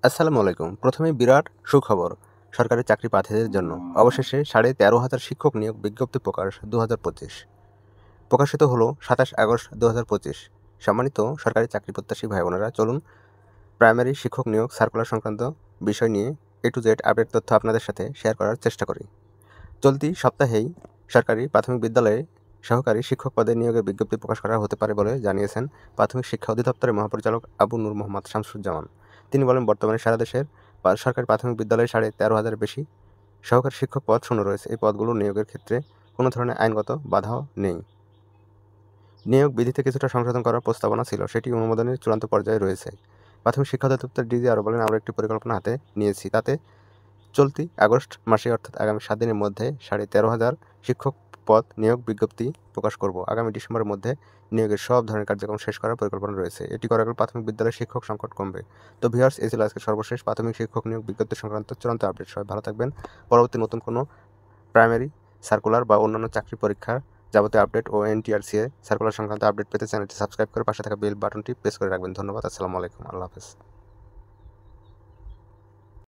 আসসালামু আলাইকুম। প্রথমেই বিরাট সুখবর সরকারি চাকরি প্রার্থীদের জন্য। অবশেষে 13,500 শিক্ষক নিয়োগ বিজ্ঞপ্তি প্রকাশ 2025 প্রকাশিত হলো 27 আগস্ট 2025। সম্মানিত সরকারি চাকরি প্রত্যাশী ভাই বোনেরা, চলুন প্রাইমারি শিক্ষক নিয়োগ সার্কুলার সংক্রান্ত বিষয় নিয়ে A to Z আপডেট তথ্য আপনাদের সাথে শেয়ার করার চেষ্টা করি। চলতি সপ্তাহেই সরকারি প্রাথমিক বিদ্যালয়ে সহকারী শিক্ষক পদে নিয়োগের বিজ্ঞপ্তি প্রকাশ করা হতে পারে বলে জানিয়েছেন প্রাথমিক শিক্ষা অধিদপ্তরের মহাপরিচালক আবু নূর মোহাম্মদ শামসুজ্জামান। তিনি বলেন, বর্তমানে সারা দেশের সরকারি প্রাথমিক বিদ্যালয়ে 13,500 বেশি সহকারী শিক্ষক পদ শূন্য রয়েছে। এই পদগুলো নিয়োগের ক্ষেত্রে কোনো ধরনের আইনগত বাধাও নেই। নিয়োগ বিধিতে কিছুটা সংশোধন করার প্রস্তাবনা ছিল, সেটি অনুমোদনের চূড়ান্ত পর্যায়ে রয়েছে। প্রাথমিক শিক্ষা অধিদপ্তরের ডিজি আরও বলেন, আমরা একটি পরিকল্পনা হাতে নিয়েছি, তাতে চলতি আগস্ট মাসে অর্থাৎ আগামী 7 দিনের মধ্যে 13,500 শিক্ষক পদ নিয়োগ বিজ্ঞপ্তি প্রকাশ করব। আগামী ডিসেম্বরের মধ্যে নিয়োগের সব ধরনের কার্যক্রম শেষ করার পরিকল্পনা রয়েছে। এটি করা গেলে প্রাথমিক বিদ্যালয়ের শিক্ষক সংকট কমবে। তো ভিউয়ার্স, এই ছিল আজকে সর্বশেষ প্রাথমিক শিক্ষক নিয়োগ বিজ্ঞপ্তি সংক্রান্ত চূড়ান্ত আপডেট। সবাই ভালো থাকবেন। পরবর্তী নতুন কোনো প্রাইমারি সার্কুলার বা অন্যান্য চাকরি পরীক্ষার যাবতীয় আপডেট ও NTRCA সার্কুলার সংক্রান্ত আপডেট পেতে চ্যানেলটি সাবস্ক্রাইব করে পাশে থাকা বেল বাটনটি প্রেস করে রাখবেন। ধন্যবাদ। আসসালামু আলাইকুম। আল্লাহ হাফেজ।